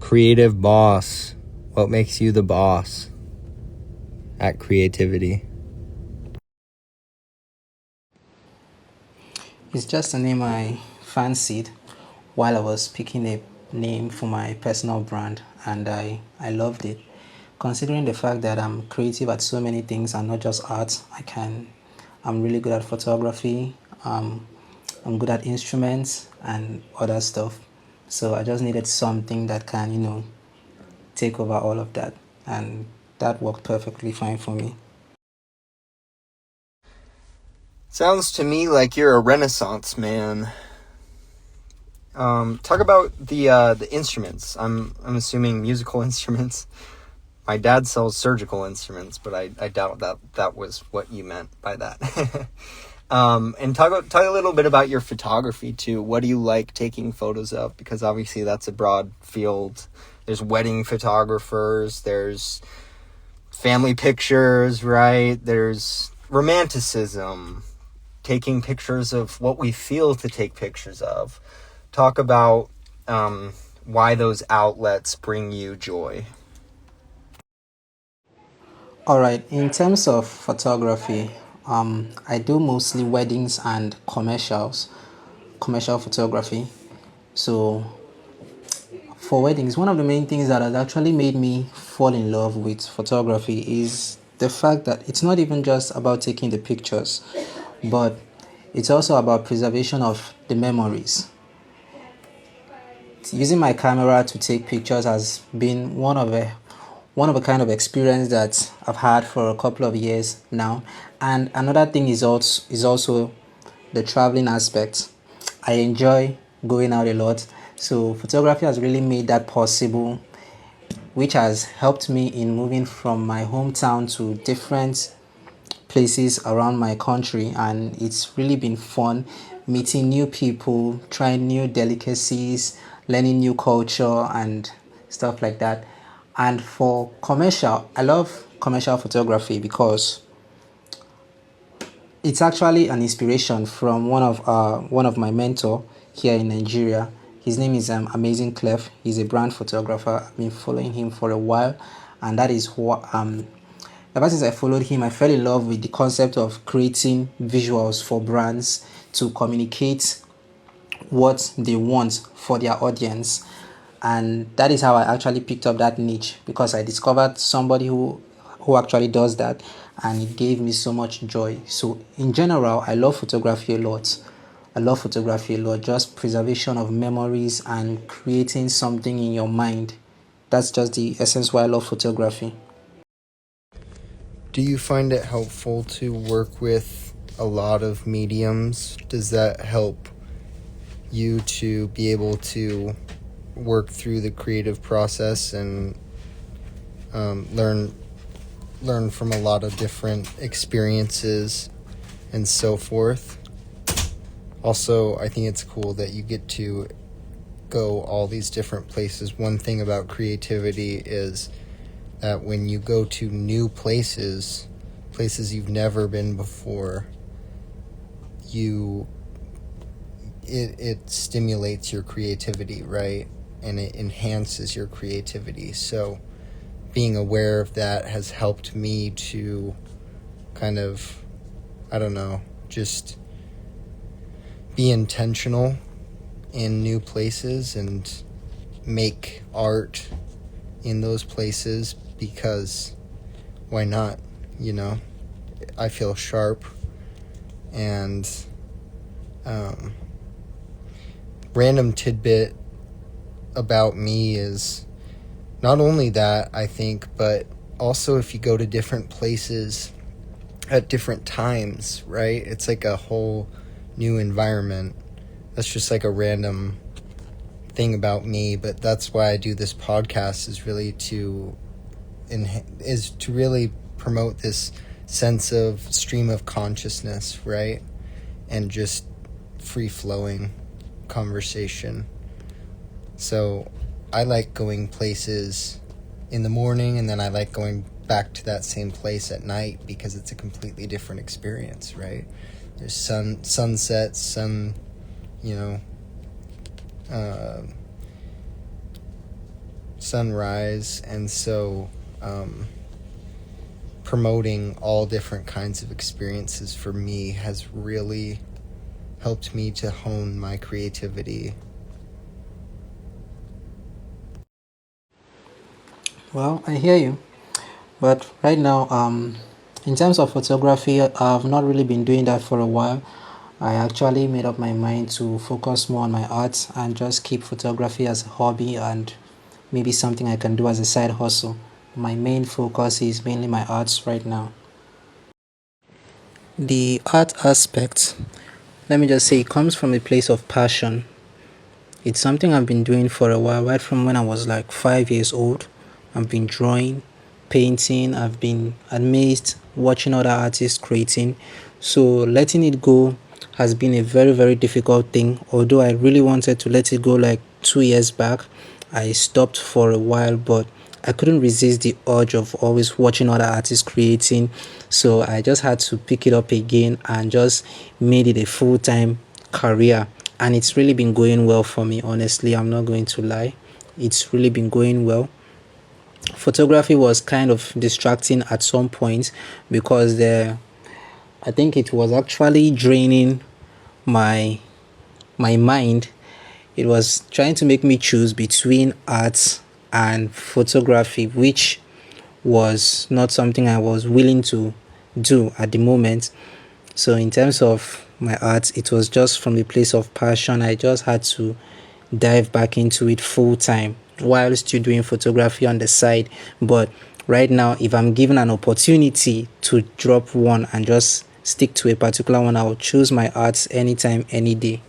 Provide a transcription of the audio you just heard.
Creative boss. What makes you the boss at creativity? It's just a name I fancied while I was picking a name for my personal brand, and I loved it. Considering the fact that I'm creative at so many things and not just art, I'm really good at photography, I'm good at instruments and other stuff. So I just needed something that can, take over all of that, and that worked perfectly fine for me. Sounds to me like you're a Renaissance man. Talk about the instruments. I'm assuming musical instruments. My dad sells surgical instruments, but I doubt that was what you meant by that. And talk a little bit about your photography too. What do you like taking photos of? Because obviously that's a broad field. There's wedding photographers, there's family pictures, right? There's romanticism, taking pictures of what we feel to take pictures of. Talk about why those outlets bring you joy. All right, in terms of photography, I do mostly weddings and commercial photography. So for weddings, one of the main things that has actually made me fall in love with photography is the fact that it's not even just about taking the pictures, but it's also about preservation of the memories. Using my camera to take pictures has been one of a kind of experience that I've had for a couple of years now. And another thing is also the traveling aspect. I enjoy going out a lot, so photography has really made that possible, which has helped me in moving from my hometown to different places around my country, and it's really been fun meeting new people, trying new delicacies, learning new culture and stuff like that. And for commercial, I love commercial photography because it's actually an inspiration from one of my mentor here in Nigeria. His name is Amazing Clef. He's a brand photographer. I've been following him for a while, and that is what ever since I followed him, I fell in love with the concept of creating visuals for brands to communicate what they want for their audience. And that is how I actually picked up that niche, because I discovered somebody who actually does that, and it gave me so much joy. So in general, I love photography a lot. I love photography a lot. Just preservation of memories and creating something in your mind. That's just the essence why I love photography. Do you find it helpful to work with a lot of mediums? Does that help you to be able to work through the creative process and learn from a lot of different experiences and so forth? Also, I think it's cool that you get to go all these different places. One thing about creativity is that when you go to new places you've never been before, it stimulates your creativity, right? And it enhances your creativity. So being aware of that has helped me to kind of, I don't know, just be intentional in new places and make art in those places, because why not, you know? I feel sharp. And random tidbit about me is not only that, I think, but also if you go to different places at different times, right? It's like a whole new environment. That's just like a random thing about me, but that's why I do this podcast, is really to really promote this sense of stream of consciousness, right? And just free flowing conversation. So I like going places in the morning, and then I like going back to that same place at night, because it's a completely different experience, right? There's sunsets, you know, sunrise, and so promoting all different kinds of experiences for me has really helped me to hone my creativity. Well, I hear you. But right now, in terms of photography, I've not really been doing that for a while. I actually made up my mind to focus more on my art and just keep photography as a hobby and maybe something I can do as a side hustle. My main focus is mainly my arts right now. The art aspect, let me just say, it comes from a place of passion. It's something I've been doing for a while, right from when I was like 5 years old. I've been drawing, painting, I've been amazed watching other artists creating. So letting it go has been a very, very difficult thing. Although I really wanted to let it go like 2 years back, I stopped for a while, but I couldn't resist the urge of always watching other artists creating. So I just had to pick it up again and just made it a full-time career. And it's really been going well for me, honestly. I'm not going to lie. It's really been going well. Photography was kind of distracting at some point because I think it was actually draining my my mind. It was trying to make me choose between art and photography, which was not something I was willing to do at the moment. So in terms of my art, it was just from a place of passion. I just had to dive back into it full time while still doing photography on the side. But right now, if I'm given an opportunity to drop one and just stick to a particular one, I will choose my arts anytime, any day.